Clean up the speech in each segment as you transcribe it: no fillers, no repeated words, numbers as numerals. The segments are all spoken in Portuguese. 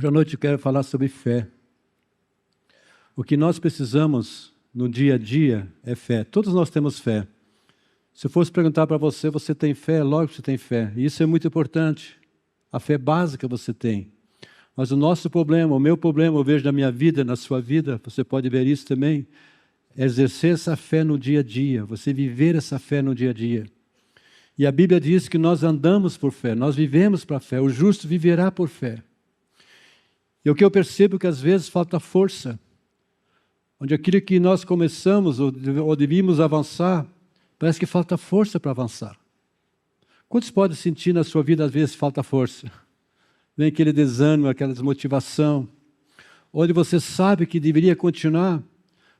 Hoje à noite eu quero falar sobre fé. O que nós precisamos no dia a dia é fé. Todos nós temos fé. Se eu fosse perguntar para você, você tem fé? Lógico que você tem fé. E isso é muito importante. A fé básica você tem. Mas o nosso problema, o meu problema, eu vejo na minha vida, na sua vida, você pode ver isso também, é exercer essa fé no dia a dia, você viver essa fé no dia a dia. E a Bíblia diz que nós andamos por fé, nós vivemos para a fé, o justo viverá por fé. E o que eu percebo é que às vezes falta força, onde aquilo que nós começamos ou devíamos avançar, parece que falta força para avançar. Quantos podem sentir na sua vida às vezes falta força? Vem aquele desânimo, aquela desmotivação, onde você sabe que deveria continuar,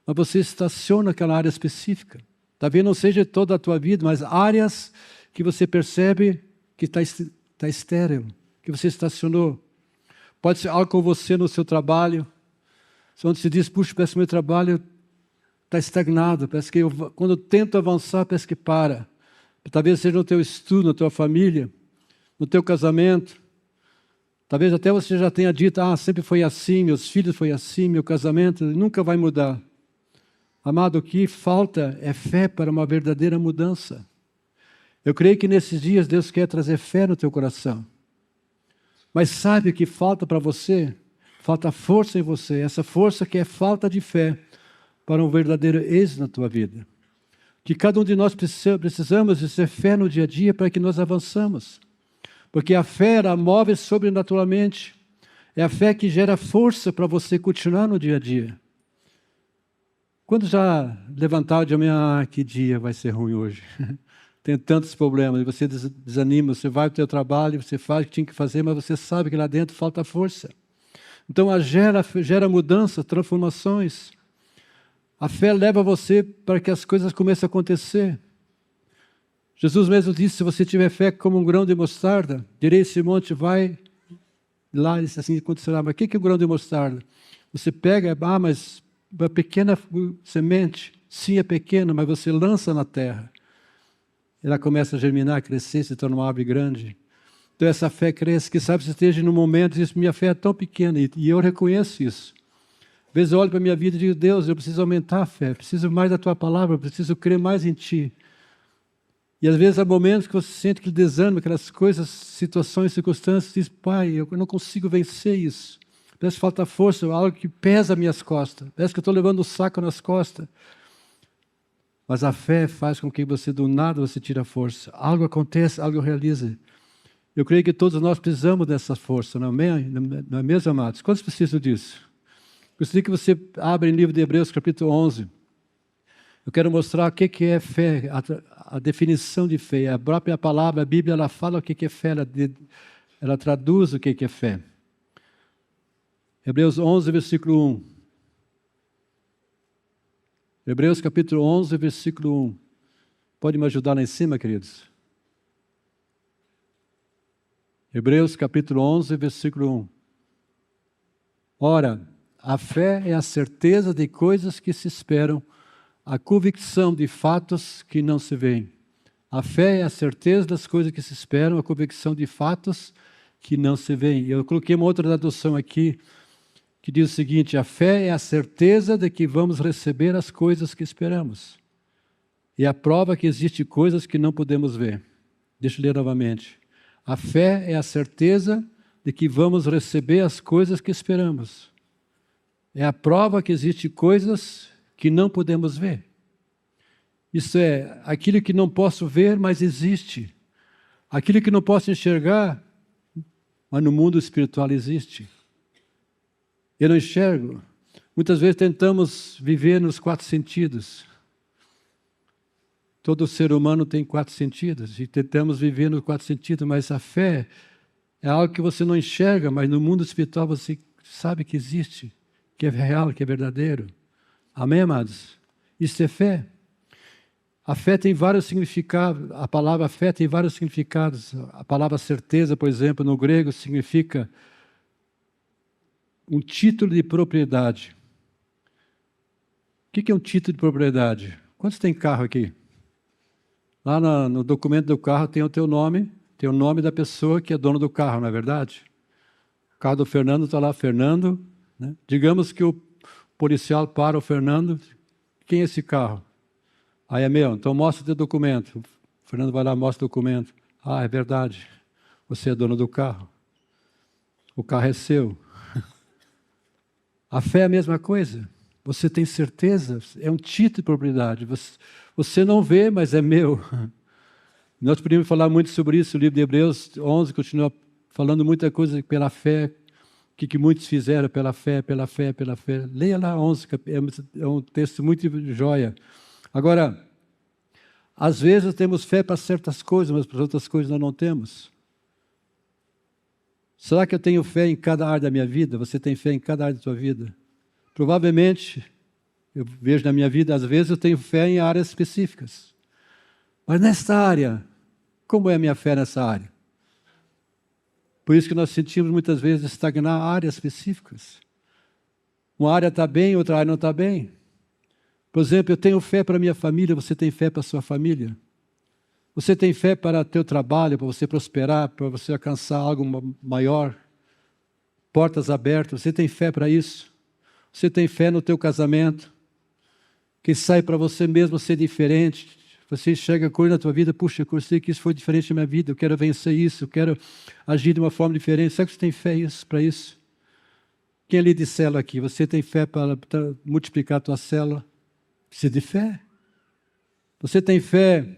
mas você estaciona naquela área específica. Talvez não seja toda a tua vida, mas áreas que você percebe que está estéril, que você estacionou. Pode ser algo com você no seu trabalho, onde se diz, puxa, parece que o meu trabalho está estagnado, parece que quando eu tento avançar, parece que para. Talvez seja no teu estudo, na tua família, no teu casamento. Talvez até você já tenha dito, sempre foi assim, meus filhos foi assim, meu casamento nunca vai mudar. Amado, o que falta é fé para uma verdadeira mudança. Eu creio que nesses dias Deus quer trazer fé no teu coração. Mas sabe o que falta para você? Falta força em você, essa força que é falta de fé para um verdadeiro êxito na tua vida. Que cada um de nós precisamos de ter fé no dia a dia para que nós avançamos. Porque a fé, ela move sobrenaturalmente. É a fé que gera força para você continuar no dia a dia. Quando já levantar de manhã, que dia vai ser ruim hoje? Tem tantos problemas, e você desanima, você vai para o teu trabalho, você faz o que tinha que fazer, mas você sabe que lá dentro falta força. Então, a gera mudança, transformações. A fé leva você para que as coisas comecem a acontecer. Jesus mesmo disse, se você tiver fé como um grão de mostarda, direi esse monte, vai lá, e assim acontecerá. Mas o que é o grão de mostarda? Você pega, mas uma pequena semente, sim, é pequena, mas você lança na terra. Ela começa a germinar, crescer, se torna uma árvore grande. Então essa fé cresce, que sabe, você esteja num momento e diz, minha fé é tão pequena, e eu reconheço isso. Às vezes eu olho para a minha vida e digo, Deus, eu preciso aumentar a fé, preciso mais da Tua palavra, preciso crer mais em Ti. E às vezes há momentos que você sente aquele desânimo, aquelas coisas, situações, circunstâncias, diz, Pai, eu não consigo vencer isso. Parece que falta força, algo que pesa as minhas costas, parece que eu estou levando um saco nas costas. Mas a fé faz com que você, do nada, você tire a força. Algo acontece, algo realiza. Eu creio que todos nós precisamos dessa força, não é mesmo, amados? Quantos precisam disso? Gostaria que você abra em livro de Hebreus, capítulo 11. Eu quero mostrar o que é fé, a definição de fé. A própria palavra, a Bíblia, ela fala o que é fé, ela traduz o que é fé. Hebreus 11, versículo 1. Hebreus capítulo 11, versículo 1. Pode me ajudar lá em cima, queridos? Hebreus capítulo 11, versículo 1. Ora, a fé é a certeza de coisas que se esperam, a convicção de fatos que não se veem. A fé é a certeza das coisas que se esperam, a convicção de fatos que não se veem. Eu coloquei uma outra tradução aqui, que diz o seguinte, a fé é a certeza de que vamos receber as coisas que esperamos. E a prova que existem coisas que não podemos ver. Deixa eu ler novamente. A fé é a certeza de que vamos receber as coisas que esperamos. É a prova que existem coisas que não podemos ver. Isso é, aquilo que não posso ver, mas existe. Aquilo que não posso enxergar, mas no mundo espiritual existe. Eu não enxergo. Muitas vezes tentamos viver nos 4 sentidos. Todo ser humano tem 4 sentidos e tentamos viver nos 4 sentidos, mas a fé é algo que você não enxerga, mas no mundo espiritual você sabe que existe, que é real, que é verdadeiro. Amém, amados? Isso é fé. A fé tem vários significados, a palavra fé tem vários significados. A palavra certeza, por exemplo, no grego significa um título de propriedade. O que é um título de propriedade? Quantos tem carro aqui? Lá no documento do carro tem o teu nome, tem o nome da pessoa que é dono do carro, não é verdade? carro do Fernando está lá, Fernando, né? Digamos que o policial para o Fernando. Quem é esse carro? Aí é meu, então mostra o teu documento. O Fernando vai lá, mostra o documento. Ah, é verdade. Você é dono do carro. O carro é seu. A fé é a mesma coisa. Você tem certeza, é um título de propriedade. Você não vê, mas é meu. Nós podíamos falar muito sobre isso, o livro de Hebreus 11 continua falando muita coisa pela fé, o que muitos fizeram pela fé, pela fé, pela fé. Leia lá 11, é um texto muito joia. Agora, às vezes temos fé para certas coisas, mas para outras coisas nós não temos. Será que eu tenho fé em cada área da minha vida? Você tem fé em cada área da sua vida? Provavelmente, eu vejo na minha vida, às vezes eu tenho fé em áreas específicas. Mas nessa área, como é a minha fé nessa área? Por isso que nós sentimos muitas vezes estagnar áreas específicas. Uma área está bem, outra área não está bem. Por exemplo, eu tenho fé para a minha família, você tem fé para a sua família? Você tem fé para o teu trabalho, para você prosperar, para você alcançar algo maior? Portas abertas, você tem fé para isso? Você tem fé no teu casamento? Que sai para você mesmo ser diferente? Você enxerga coisa na tua vida, puxa, eu sei que isso foi diferente da minha vida, eu quero vencer isso, eu quero agir de uma forma diferente. Será que você tem fé para isso? Quem é líder de célula aqui? Você tem fé para multiplicar a tua célula? Precisa de fé. Você tem fé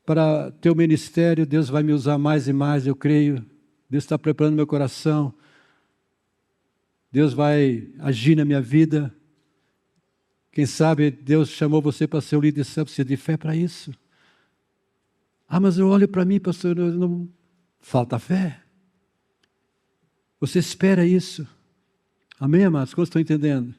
para teu ministério? Deus vai me usar mais e mais, eu creio. Deus está preparando meu coração. Deus vai agir na minha vida. Quem sabe Deus chamou você para ser o líder, você precisa de fé para isso. Ah, mas eu olho para mim, pastor, não falta fé. Você espera isso. Amém, amados? Como estão entendendo?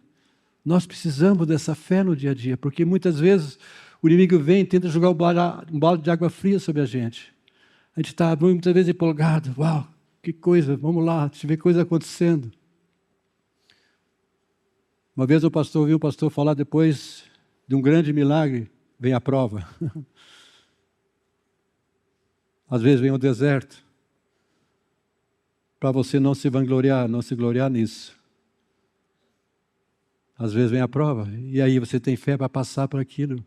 Nós precisamos dessa fé no dia a dia, porque muitas vezes o inimigo vem e tenta jogar um balde de água fria sobre a gente. A gente está muitas vezes empolgado. Uau, que coisa, vamos lá, deixa eu ver coisa acontecendo. Uma vez o pastor viu o pastor falar, depois de um grande milagre, vem a prova. Às vezes vem o deserto. Para você não se vangloriar, não se gloriar nisso. Às vezes vem a prova, e aí você tem fé para passar por aquilo.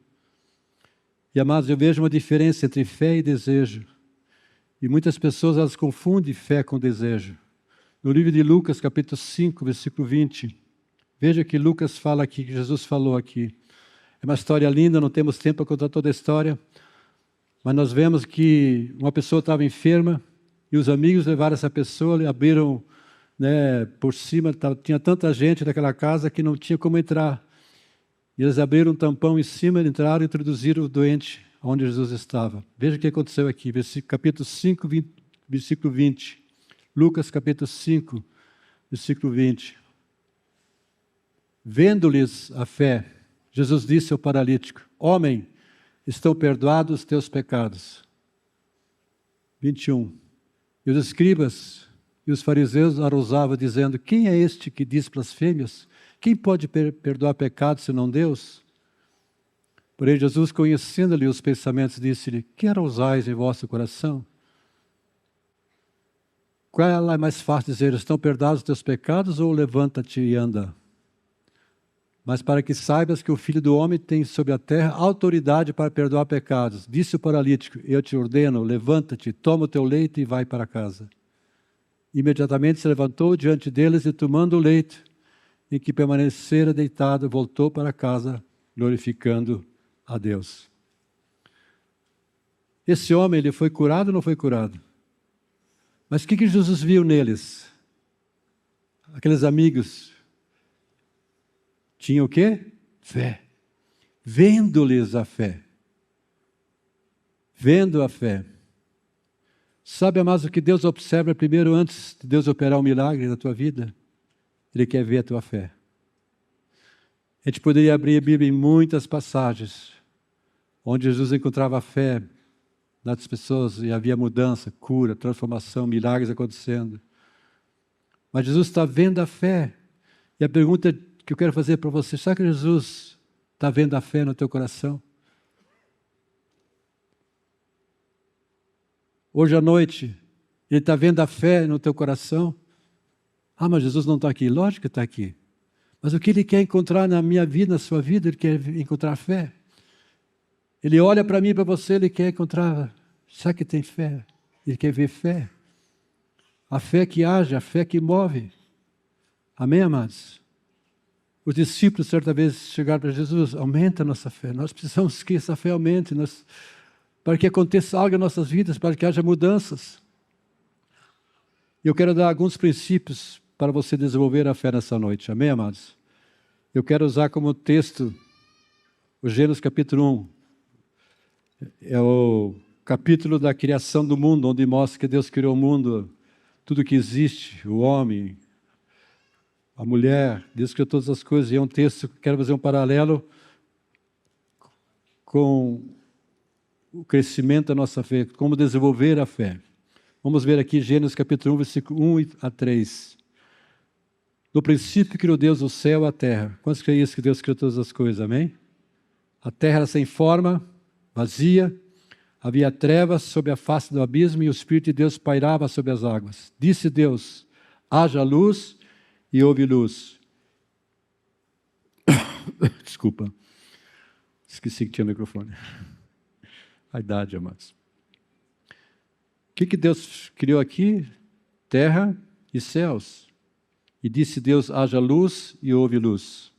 E amados, eu vejo uma diferença entre fé e desejo. E muitas pessoas, elas confundem fé com desejo. No livro de Lucas, capítulo 5, versículo 20, veja que Lucas fala aqui, que Jesus falou aqui. É uma história linda, não temos tempo para contar toda a história, mas nós vemos que uma pessoa estava enferma, e os amigos levaram essa pessoa, abriram, por cima, tinha tanta gente naquela casa que não tinha como entrar. E eles abriram um tampão em cima, entraram e introduziram o doente onde Jesus estava. Veja o que aconteceu aqui, capítulo 5, versículo 20. Lucas, capítulo 5, versículo 20. Vendo-lhes a fé, Jesus disse ao paralítico: homem, estão perdoados os teus pecados. 21. E os escribas e os fariseus arrosavam, dizendo: quem é este que diz blasfêmias? Quem pode perdoar pecados senão Deus? Porém, Jesus, conhecendo-lhe os pensamentos, disse-lhe: que arrosais em vosso coração? Qual é mais fácil dizer: estão perdoados os teus pecados, ou levanta-te e anda? Mas para que saibas que o Filho do Homem tem sobre a terra autoridade para perdoar pecados. Disse o paralítico: eu te ordeno, levanta-te, toma o teu leito e vai para casa. Imediatamente se levantou diante deles e, tomando o leito em que permanecera deitado, voltou para casa, glorificando a Deus. Esse homem, ele foi curado ou não foi curado? Mas o que Jesus viu neles? Aqueles amigos tinham o quê? Fé. Vendo-lhes a fé. Vendo a fé. Sabe, amados, o que Deus observa primeiro antes de Deus operar um milagre na tua vida? Ele quer ver a tua fé. A gente poderia abrir a Bíblia em muitas passagens onde Jesus encontrava fé nas pessoas e havia mudança, cura, transformação, milagres acontecendo. Mas Jesus está vendo a fé. E a pergunta que eu quero fazer para você: será que Jesus está vendo a fé no teu coração? Hoje à noite, Ele está vendo a fé no teu coração? Ah, mas Jesus não está aqui. Lógico que está aqui. Mas o que Ele quer encontrar na minha vida, na sua vida, Ele quer encontrar fé. Ele olha para mim e para você, Ele quer encontrar, sabe que tem fé? Ele quer ver fé. A fé que age, a fé que move. Amém, amados? Os discípulos, certa vez, chegaram para Jesus, aumenta a nossa fé. Nós precisamos que essa fé aumente, para que aconteça algo em nossas vidas, para que haja mudanças. Eu quero dar alguns princípios para você desenvolver a fé nessa noite. Amém, amados? Eu quero usar como texto o Gênesis capítulo 1. É o capítulo da criação do mundo, onde mostra que Deus criou o mundo, tudo que existe, o homem, a mulher, Deus criou todas as coisas. E é um texto que quero fazer um paralelo com o crescimento da nossa fé, como desenvolver a fé. Vamos ver aqui Gênesis capítulo 1, versículo 1 a 3. No princípio criou Deus o céu e a terra. Quantos creem isso, que Deus criou todas as coisas? Amém? A terra era sem forma, vazia, havia trevas sobre a face do abismo e o Espírito de Deus pairava sobre as águas. Disse Deus, haja luz e houve luz. Desculpa, esqueci que tinha microfone. A idade, amados. O que Deus criou aqui? Terra e céus. E disse Deus, haja luz e houve luz.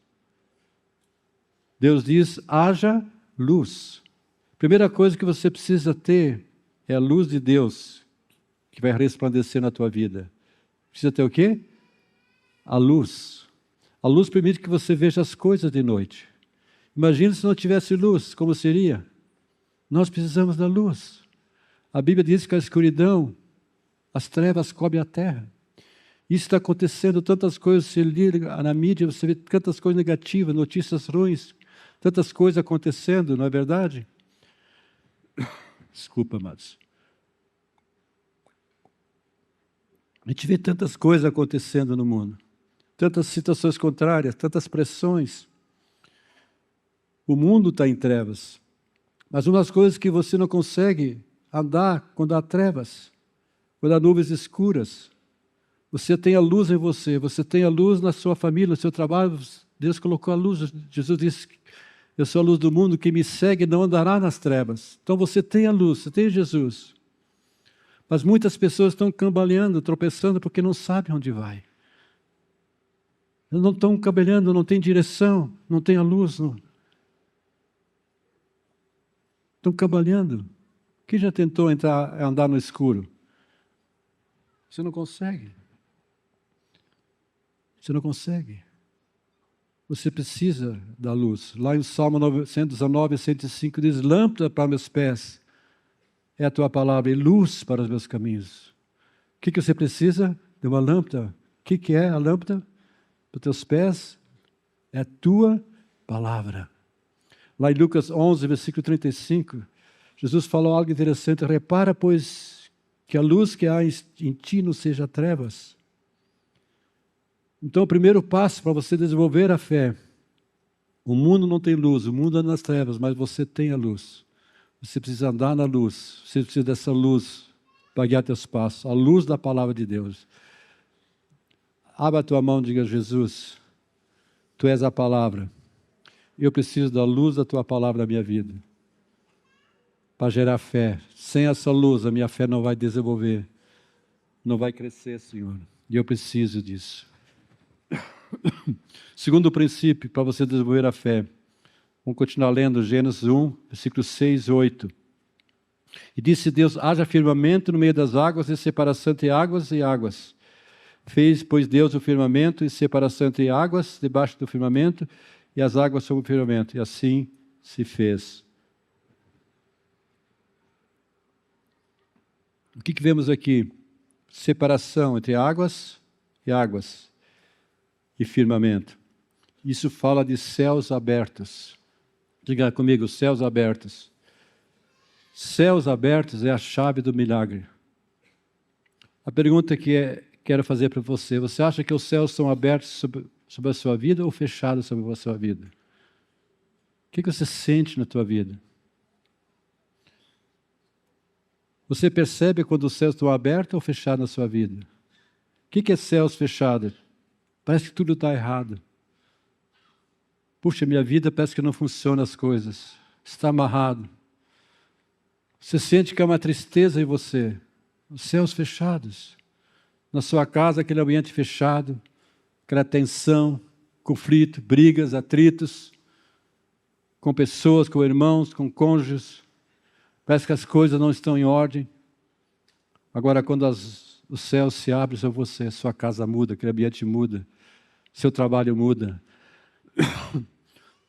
Deus diz, haja luz. Primeira coisa que você precisa ter é a luz de Deus, que vai resplandecer na tua vida. Precisa ter o quê? A luz. A luz permite que você veja as coisas de noite. Imagina se não tivesse luz, como seria? Nós precisamos da luz. A Bíblia diz que a escuridão, as trevas cobrem a terra. Isso está acontecendo, tantas coisas, você liga na mídia, você vê tantas coisas negativas, notícias ruins, tantas coisas acontecendo, não é verdade? Desculpa, amados. A gente vê tantas coisas acontecendo no mundo, tantas situações contrárias, tantas pressões. O mundo está em trevas. Mas uma das coisas que você não consegue andar quando há trevas, quando há nuvens escuras, você tem a luz em você, você tem a luz na sua família, no seu trabalho, Deus colocou a luz. Jesus disse, eu sou a luz do mundo, quem me segue não andará nas trevas. Então você tem a luz, você tem Jesus. Mas muitas pessoas estão cambaleando, tropeçando, porque não sabem onde vai. Eles não estão cambaleando, não tem direção, não tem a luz. Não. Estão cambaleando. Quem já tentou andar no escuro? Você não consegue. Você não consegue. Você precisa da luz. Lá em Salmo 119, 105 diz, lâmpada para meus pés é a tua palavra e luz para os meus caminhos. O que você precisa? De uma lâmpada. O que é a lâmpada? Para os teus pés é a tua palavra. Lá em Lucas 11, versículo 35, Jesus falou algo interessante. Repara, pois, que a luz que há em ti não seja trevas. Então, o primeiro passo para você desenvolver a fé, o mundo não tem luz, o mundo anda nas trevas, mas você tem a luz. Você precisa andar na luz, você precisa dessa luz para guiar teus passos, a luz da palavra de Deus. Abra a tua mão e diga, Jesus, Tu és a palavra. Eu preciso da luz da Tua palavra na minha vida, para gerar fé. Sem essa luz, a minha fé não vai desenvolver, não vai crescer, Senhor. E eu preciso disso. Segundo princípio, para você desenvolver a fé, vamos continuar lendo Gênesis 1, versículos 6 e 8. E disse Deus, haja firmamento no meio das águas e separação entre águas e águas. Fez, pois, Deus o firmamento e separação entre águas debaixo do firmamento e as águas sobre o firmamento. E assim se fez. O que vemos aqui? Separação entre águas e firmamento. Isso fala de céus abertos. Diga comigo, céus abertos. Céus abertos é a chave do milagre. A pergunta que quero fazer para você, você acha que os céus são abertos sobre a sua vida ou fechados sobre a sua vida? O que você sente na tua vida? Você percebe quando os céus estão abertos ou fechados na sua vida? O que é céus fechados? Parece que tudo está errado. Puxa, minha vida parece que não funciona as coisas. Está amarrado. Você sente que há uma tristeza em você. Os céus fechados. Na sua casa, aquele ambiente fechado, aquela tensão, conflito, brigas, atritos, com pessoas, com irmãos, com cônjuges. Parece que as coisas não estão em ordem. Agora, quando os céus se abrem sobre você, sua casa muda, aquele ambiente muda, seu trabalho muda.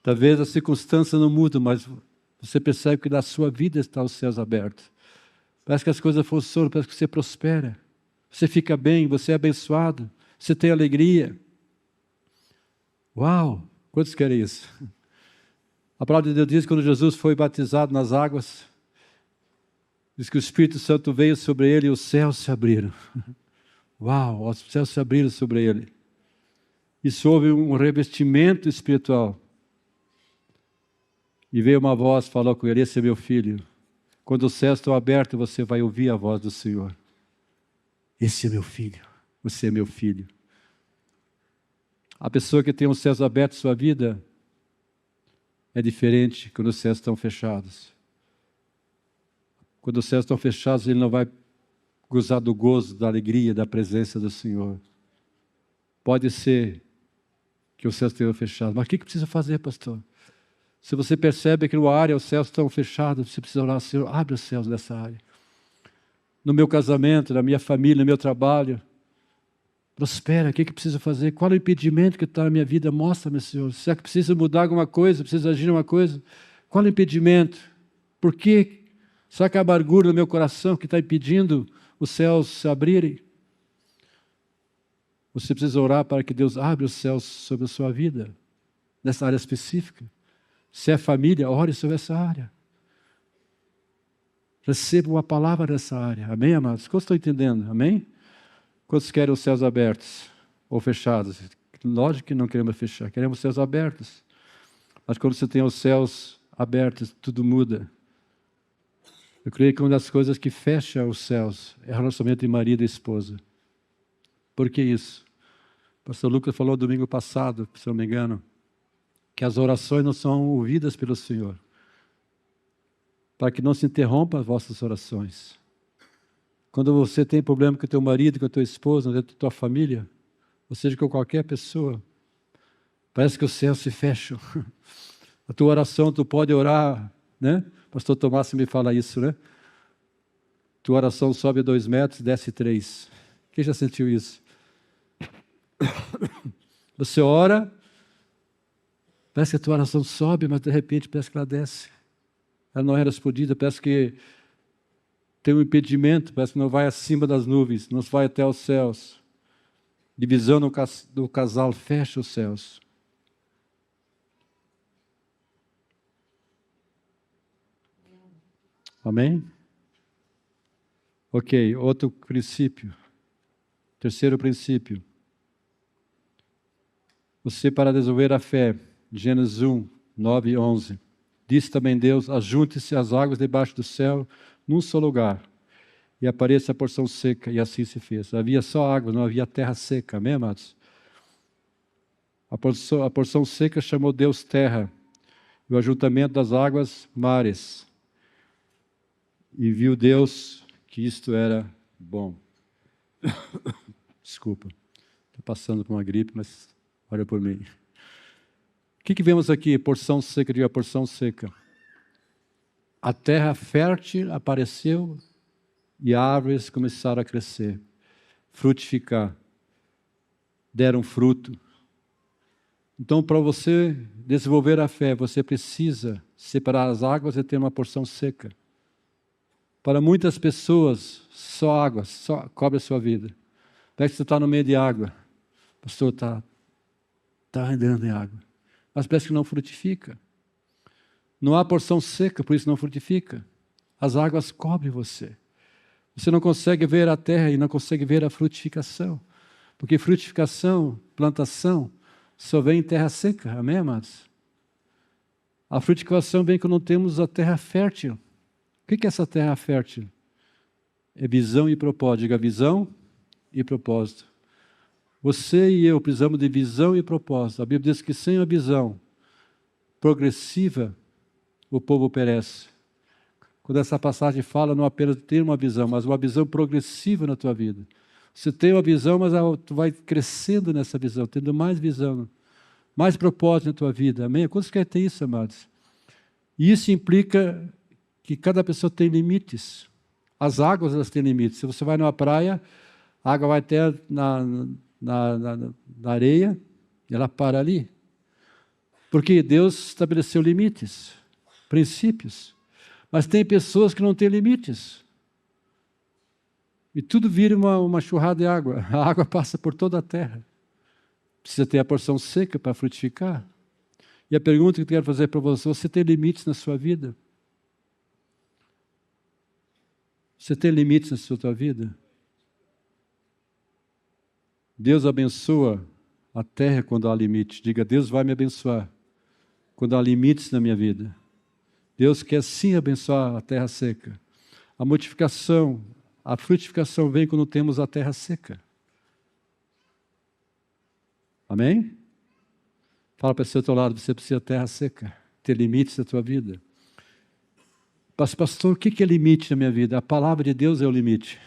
Talvez a circunstância não muda, mas você percebe que na sua vida estão os céus abertos. Parece que as coisas funcionam, parece que você prospera. Você fica bem, você é abençoado, você tem alegria. Uau! Quantos querem isso? A palavra de Deus diz que quando Jesus foi batizado nas águas, diz que o Espírito Santo veio sobre ele e os céus se abriram. Uau! Os céus se abriram sobre ele. Isso houve um revestimento espiritual. E veio uma voz, falou com ele: esse é meu filho. Quando os céus estão abertos, você vai ouvir a voz do Senhor. Esse é meu filho. Você é meu filho. A pessoa que tem os céus abertos em sua vida é diferente quando os céus estão fechados. Quando os céus estão fechados, ele não vai gozar do gozo, da alegria, da presença do Senhor. Pode ser que os céus estejam fechados. Mas o que precisa fazer, pastor? Se você percebe que numa área os céus estão fechados, você precisa orar: Senhor, abre os céus nessa área. No meu casamento, na minha família, no meu trabalho, prospera. O que precisa fazer? Qual é o impedimento que está na minha vida? Mostra-me, Senhor. Será que precisa mudar alguma coisa? Precisa agir uma coisa? Qual é o impedimento? Por quê? Será que há amargura no meu coração que está impedindo os céus se abrirem? Você precisa orar para que Deus abra os céus sobre a sua vida, nessa área específica. Se é família, ore sobre essa área. Receba uma palavra nessa área. Amém, amados? Quantos estão entendendo? Amém? Quantos querem os céus abertos ou fechados? Lógico que não queremos fechar, queremos céus abertos. Mas quando você tem os céus abertos, tudo muda. Eu creio que uma das coisas que fecha os céus é o relacionamento de marido e esposa. Por que isso? O pastor Lucas falou domingo passado, se não me engano, que as orações não são ouvidas pelo Senhor, para que não se interrompam as vossas orações. Quando você tem problema com o teu marido, com a tua esposa, dentro da tua família, ou seja, com qualquer pessoa, parece que os céus se fecham. A tua oração, tu pode orar, né? O pastor Tomás me fala isso, né? Tua oração sobe 2 metros, desce 3. Quem já sentiu isso? Você ora, parece que a tua oração sobe, mas de repente parece que ela desce. Ela não é respondida, parece que tem um impedimento, parece que não vai acima das nuvens, não vai até os céus. Divisão do casal fecha os céus. Amém? Ok, outro princípio. Terceiro princípio. Você, para desenvolver a fé, Gênesis 1, 9 e 11. Disse também Deus: ajunte-se as águas debaixo do céu num só lugar, e apareça a porção seca, e assim se fez. Havia só água, não havia terra seca, amém, amados? A porção seca chamou Deus terra, e o ajuntamento das águas, mares. E viu Deus que isto era bom. Desculpa, estou passando por uma gripe, mas olha por mim. O que vemos aqui? Porção seca, diga porção seca. A terra fértil apareceu e árvores começaram a crescer, frutificar, deram fruto. Então, para você desenvolver a fé, você precisa separar as águas e ter uma porção seca. Para muitas pessoas, só água, só cobre a sua vida. Parece que você está no meio de água. O pastor está andando em água. Mas parece que não frutifica. Não há porção seca, por isso não frutifica. As águas cobrem você. Você não consegue ver a terra e não consegue ver a frutificação. Porque frutificação, plantação, só vem em terra seca. Amém, amados? A frutificação vem quando temos a terra fértil. O que é essa terra fértil? É visão e propósito. Diga visão e propósito. Você e eu precisamos de visão e propósito. A Bíblia diz que sem a visão progressiva, o povo perece. Quando essa passagem fala não apenas de ter uma visão, mas uma visão progressiva na tua vida. Você tem uma visão, mas tu vai crescendo nessa visão, tendo mais visão, mais propósito na tua vida. Amém? Quantos querem ter isso, amados? E isso implica que cada pessoa tem limites. As águas, elas têm limites. Se você vai numa praia, a água vai até na areia, e ela para ali. Porque Deus estabeleceu limites, princípios. Mas tem pessoas que não têm limites. E tudo vira uma enxurrada de água. A água passa por toda a terra. Precisa ter a porção seca para frutificar. E a pergunta que eu quero fazer para você: você tem limites na sua vida? Você tem limites na sua vida? Deus abençoa a terra quando há limite. Diga: Deus vai me abençoar quando há limites na minha vida. Deus quer sim abençoar a terra seca. A multiplicação, a frutificação vem quando temos a terra seca. Amém? Fala para esse outro lado: você precisa de terra seca, ter limites na tua vida. Pastor, o que é limite na minha vida? A palavra de Deus é o limite.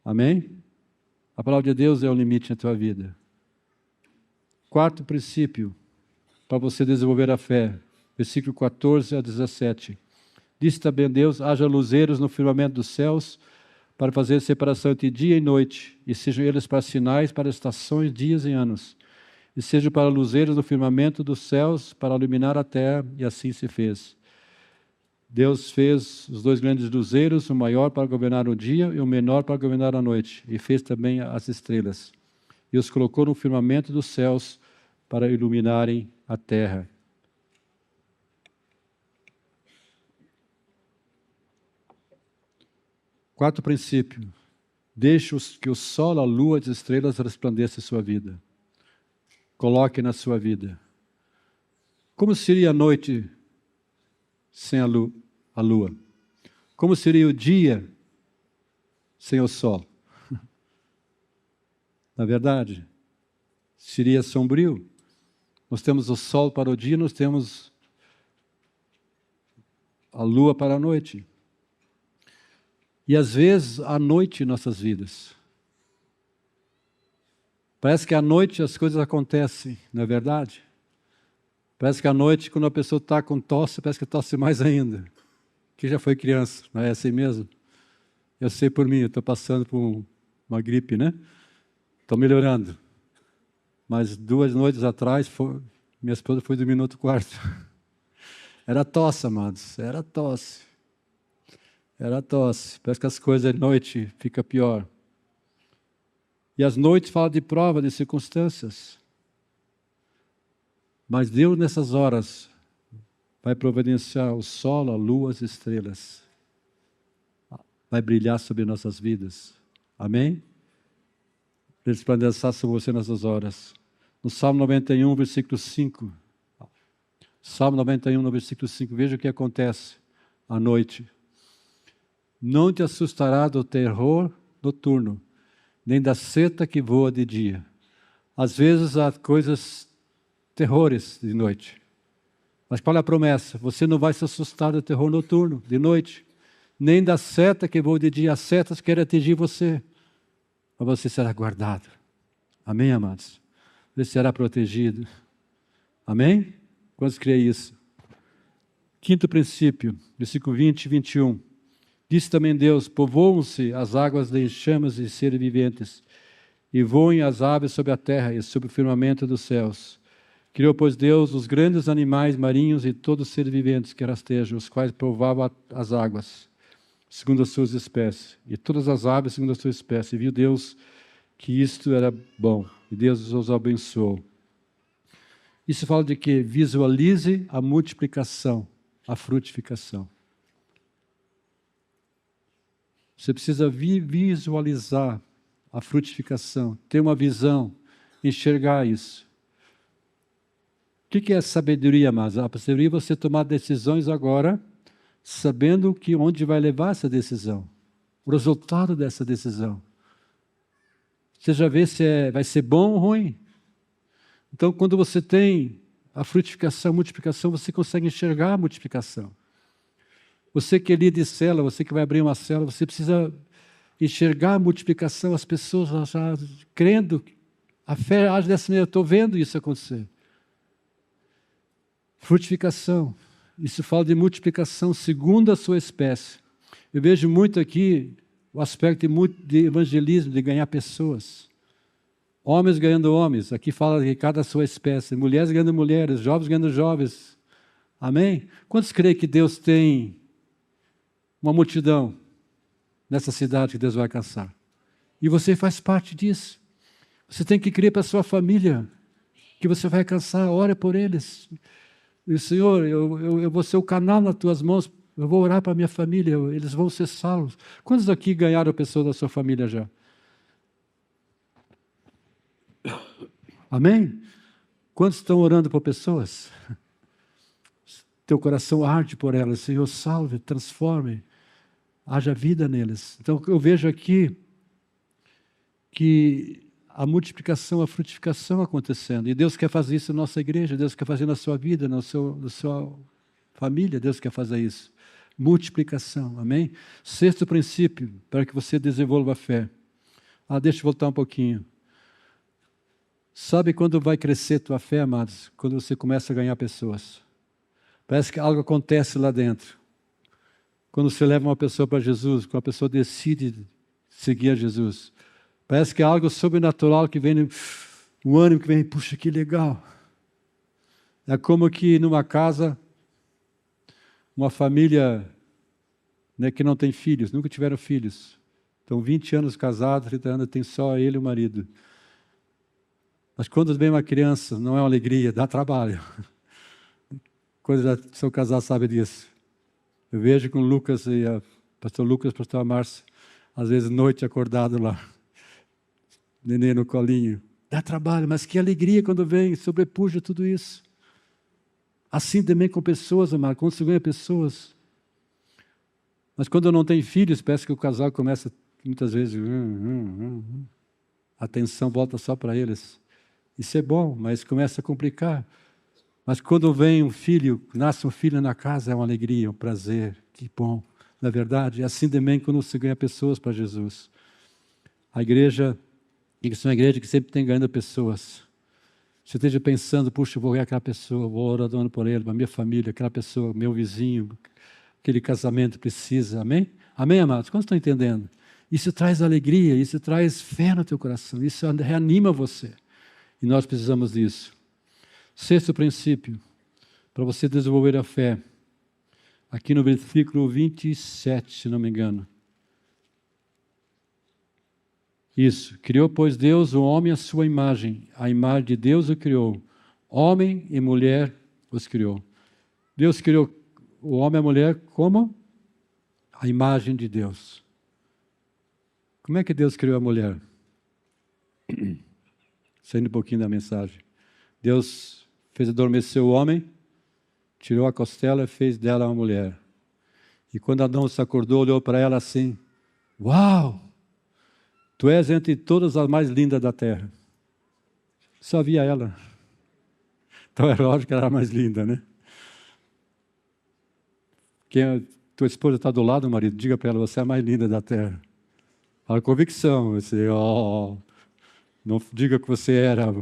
Amém? A palavra de Deus é o limite na tua vida. Quarto princípio, para você desenvolver a fé, versículo 14 a 17. Disse também Deus: haja luzeiros no firmamento dos céus, para fazer separação entre dia e noite, e sejam eles para sinais, para estações, dias e anos, e sejam para luzeiros no firmamento dos céus, para iluminar a terra, e assim se fez. Deus fez os dois grandes luzeiros, o maior para governar o dia e o menor para governar a noite, e fez também as estrelas. E os colocou no firmamento dos céus para iluminarem a terra. Quarto princípio: deixe que o sol, a lua e as estrelas resplandeçam em sua vida. Coloque na sua vida. Como seria a noite sem a lua? Como seria o dia sem o sol? Na verdade, seria sombrio. Nós temos o sol para o dia, nós temos a lua para a noite. E às vezes, à noite em nossas vidas. Parece que à noite as coisas acontecem, não é verdade? Parece que à noite, quando a pessoa está com tosse, parece que tosse mais ainda. Quem já foi criança, não é assim mesmo? Eu sei por mim, eu estou passando por uma gripe, né? Estou melhorando. Mas 2 noites atrás, minha esposa foi dormir no outro quarto. Era tosse, amados, era tosse. Era tosse. Parece que as coisas à noite ficam pior. E as noites falam de prova, de circunstâncias. Mas Deus, nessas horas, vai providenciar o sol, a lua, as estrelas. Vai brilhar sobre nossas vidas. Amém? Resplandecer sobre você nessas horas. No Salmo 91, versículo 5. Salmo 91, no versículo 5. Veja o que acontece à noite. Não te assustará do terror noturno, nem da seta que voa de dia. Às vezes há coisas, terrores de noite. Mas qual é a promessa? Você não vai se assustar do terror noturno, de noite, nem da seta que voa de dia. As setas querem atingir você, mas você será guardado. Amém, amados? Você será protegido. Amém? Quantos creem isso? Quinto princípio, versículo 20 e 21. Disse também Deus: povoam-se as águas de enxames e seres viventes, e voem as aves sobre a terra e sobre o firmamento dos céus. Criou, pois, Deus os grandes animais marinhos e todos os seres viventes que rastejam, os quais povoavam as águas, segundo as suas espécies, e todas as aves segundo a sua espécie. E viu Deus que isto era bom, e Deus os abençoou. Isso fala de que visualize a multiplicação, a frutificação. Você precisa visualizar a frutificação, ter uma visão, enxergar isso. O que é sabedoria, amados? A sabedoria é você tomar decisões agora, sabendo onde vai levar essa decisão, o resultado dessa decisão. Você já vê se vai ser bom ou ruim. Então, quando você tem a frutificação, a multiplicação, você consegue enxergar a multiplicação. Você que é líder de célula, você que vai abrir uma célula, você precisa enxergar a multiplicação, as pessoas já crendo. A fé age dessa maneira, eu estou vendo isso acontecer. Frutificação, isso fala de multiplicação segundo a sua espécie. Eu vejo muito aqui o aspecto de evangelismo, de ganhar pessoas. Homens ganhando homens, aqui fala de cada sua espécie. Mulheres ganhando mulheres, jovens ganhando jovens. Amém? Quantos creem que Deus tem uma multidão nessa cidade que Deus vai alcançar? E você faz parte disso. Você tem que crer para a sua família, que você vai alcançar, ore por eles. E, Senhor, eu vou ser o canal nas tuas mãos, eu vou orar para a minha família, eles vão ser salvos. Quantos aqui ganharam pessoas da sua família já? Amém? Quantos estão orando por pessoas? Teu coração arde por elas, Senhor, salve, transforme, haja vida neles. Então, eu vejo aqui que a multiplicação, a frutificação acontecendo. E Deus quer fazer isso na nossa igreja, Deus quer fazer na sua vida, na sua família, Deus quer fazer isso. Multiplicação, amém? Sexto princípio, para que você desenvolva a fé. Deixa eu voltar um pouquinho. Sabe quando vai crescer tua fé, amados? Quando você começa a ganhar pessoas. Parece que algo acontece lá dentro. Quando você leva uma pessoa para Jesus, quando a pessoa decide seguir a Jesus. Parece que é algo sobrenatural que vem, um ânimo que vem, puxa, que legal. É como que numa casa, uma família, né, que não tem filhos, nunca tiveram filhos. Estão 20 anos casados, 30 anos, tem só ele e o marido. Mas quando vem uma criança, não é uma alegria, dá trabalho. Quando já são casados, sabe disso. Eu vejo com o Lucas e a pastor Lucas, a pastor Márcia, às vezes noite acordado lá. Neném no colinho. Dá trabalho, mas que alegria quando vem, sobrepuja tudo isso. Assim também com pessoas, amado, quando você ganha pessoas. Mas quando não tem filhos, parece que o casal começa, muitas vezes, a atenção volta só para eles. Isso é bom, mas começa a complicar. Mas quando vem um filho, nasce um filho na casa, é uma alegria, um prazer, que bom. Na verdade, é assim também quando você ganha pessoas para Jesus. A igreja, isso é uma igreja que sempre tem ganhando pessoas. Você esteja pensando, puxa, eu vou ganhar aquela pessoa, vou orando por ele, para a minha família, aquela pessoa, meu vizinho, aquele casamento precisa, amém? Amém, amados? Quantos estão entendendo? Isso traz alegria, isso traz fé no teu coração, isso reanima você. E nós precisamos disso. Sexto princípio, para você desenvolver a fé, aqui no versículo 27, se não me engano. Isso, criou, pois, Deus o homem à sua imagem, a imagem de Deus o criou, homem e mulher os criou. Deus criou o homem e a mulher como? A imagem de Deus. Como é que Deus criou a mulher? Saindo um pouquinho da mensagem. Deus fez adormecer o homem, tirou a costela e fez dela uma mulher. E quando Adão se acordou, olhou para ela assim, uau! Tu és entre todas as mais lindas da terra. Só via ela. Então é lógico que ela era a mais linda, né? Tua esposa está do lado, marido, diga para ela, você é a mais linda da terra. Fala convicção, você, não diga que você era.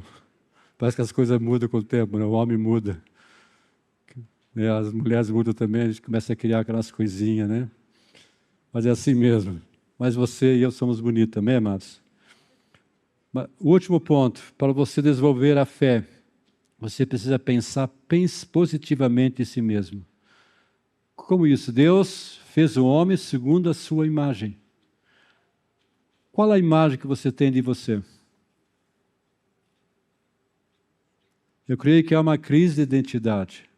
Parece que as coisas mudam com o tempo, né? O homem muda. As mulheres mudam também, a gente começa a criar aquelas coisinhas, né? Mas é assim mesmo. Mas você e eu somos bonitos também, amados? O último ponto, para você desenvolver a fé, você precisa pensar positivamente em si mesmo. Como isso? Deus fez o homem segundo a sua imagem. Qual a imagem que você tem de você? Eu creio que é uma crise de identidade.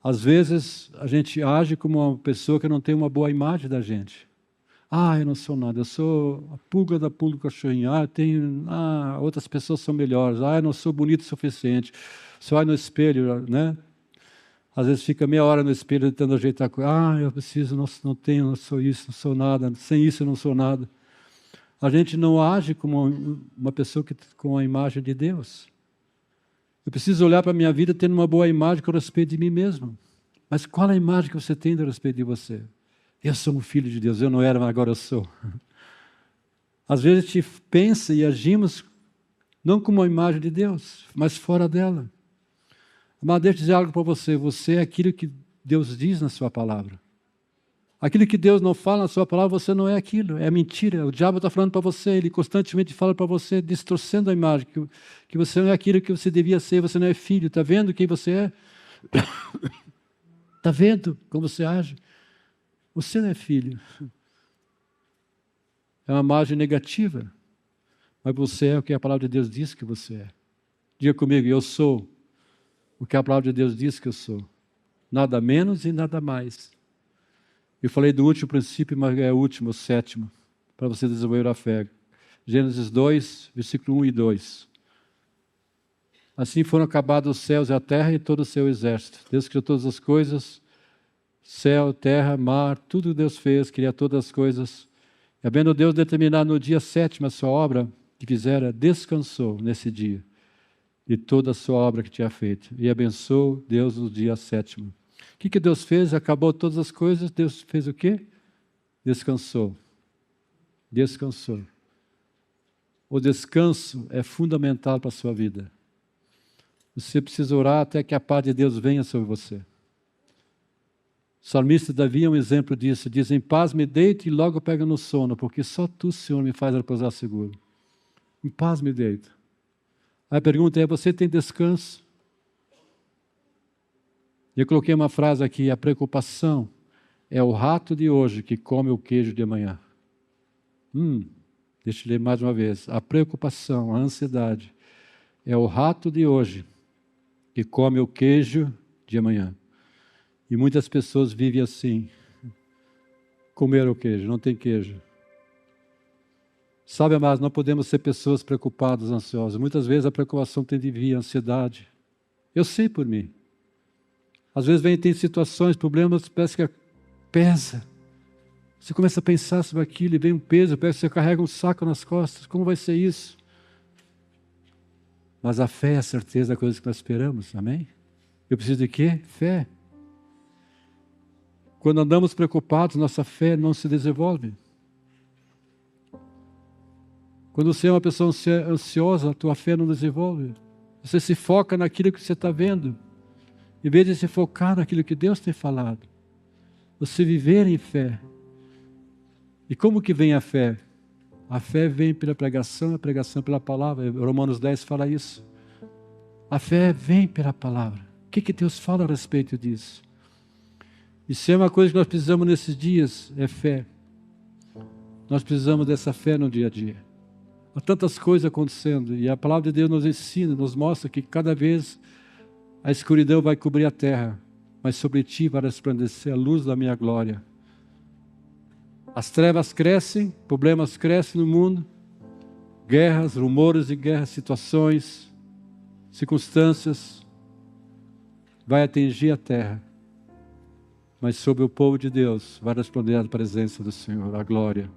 Às vezes, a gente age como uma pessoa que não tem uma boa imagem da gente. Eu não sou nada, eu sou a pulga da pulga do cachorrinho. Outras pessoas são melhores. Eu não sou bonito o suficiente. Você olha no espelho, né? Às vezes fica meia hora no espelho tentando ajeitar a coisa. Eu preciso, não tenho, não sou isso, não sou nada. Sem isso eu não sou nada. A gente não age como uma pessoa com a imagem de Deus. Eu preciso olhar para a minha vida tendo uma boa imagem com respeito de mim mesmo. Mas qual a imagem que você tem a respeito de você? Eu sou um filho de Deus, eu não era, mas agora eu sou. Às vezes a gente pensa e agimos não como a imagem de Deus, mas fora dela. Mas deixa eu dizer algo para você. Você é aquilo que Deus diz na sua palavra. Aquilo que Deus não fala na sua palavra, você não é aquilo. É mentira. O diabo está falando para você. Ele constantemente fala para você, distorcendo a imagem. Que você não é aquilo que você devia ser. Você não é filho. Está vendo quem você é? Está vendo como você age? Você não é filho. É uma imagem negativa. Mas você é o que a palavra de Deus diz que você é. Diga comigo, eu sou o que a palavra de Deus diz que eu sou. Nada menos e nada mais. Eu falei do último princípio, mas é o último, o sétimo, para você desenvolver a fé. Gênesis 2, versículo 1 e 2. Assim foram acabados os céus e a terra e todo o seu exército. Deus criou todas as coisas, céu, terra, mar, tudo Deus fez, criou todas as coisas. E havendo Deus determinado no dia sétimo a sua obra que fizera, descansou nesse dia de toda a sua obra que tinha feito. E abençoou Deus no dia sétimo. O que Deus fez? Acabou todas as coisas. Deus fez o quê? Descansou. Descansou. O descanso é fundamental para a sua vida. Você precisa orar até que a paz de Deus venha sobre você. O salmista Davi é um exemplo disso. Diz, em paz me deito e logo pego no sono, porque só Tu, Senhor, me faz repousar seguro. Em paz me deito. A pergunta é, você tem descanso? Eu coloquei uma frase aqui, a preocupação é o rato de hoje que come o queijo de amanhã. Deixa eu ler mais uma vez. A preocupação, a ansiedade é o rato de hoje que come o queijo de amanhã. E muitas pessoas vivem assim. Comer o queijo, não tem queijo. Sabe, amados, não podemos ser pessoas preocupadas, ansiosas. Muitas vezes a preocupação tem de vir, a ansiedade. Eu sei por mim. Às vezes tem situações, problemas, parece que pesa. Você começa a pensar sobre aquilo e vem um peso, parece que você carrega um saco nas costas. Como vai ser isso? Mas a fé é a certeza da coisa que nós esperamos, amém? Eu preciso de quê? Fé. Quando andamos preocupados, nossa fé não se desenvolve. Quando você é uma pessoa ansiosa, a tua fé não desenvolve. Você se foca naquilo que você está vendo, em vez de se focar naquilo que Deus tem falado. Você viver em fé. E como que vem a fé? A fé vem pela pregação, a pregação pela palavra. Romanos 10 fala isso. A fé vem pela palavra. O que Deus fala a respeito disso? Isso é uma coisa que nós precisamos nesses dias, é fé. Nós precisamos dessa fé no dia a dia. Há tantas coisas acontecendo e a palavra de Deus nos ensina, nos mostra que cada vez a escuridão vai cobrir a terra, mas sobre ti vai resplandecer a luz da minha glória. As trevas crescem, problemas crescem no mundo, guerras, rumores de guerra, situações, circunstâncias, vai atingir a terra. Mas sobre o povo de Deus vai resplandecer a presença do Senhor, a glória.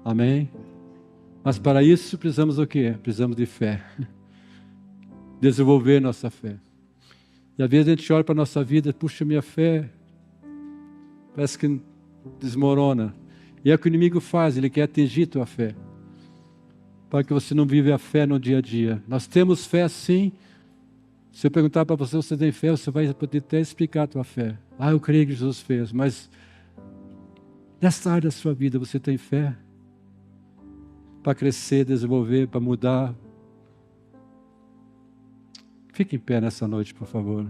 Amém? Mas para isso precisamos do quê? Precisamos de fé. Desenvolver nossa fé. E às vezes a gente olha para a nossa vida, puxa, minha fé parece que desmorona. E é o que o inimigo faz, ele quer atingir tua fé. Para que você não vive a fé no dia a dia. Nós temos fé sim. Se eu perguntar para você, você tem fé, você vai poder até explicar a tua fé. Eu creio que Jesus fez, mas nessa área da sua vida você tem fé? Para crescer, desenvolver, para mudar. Fique em pé nessa noite, por favor.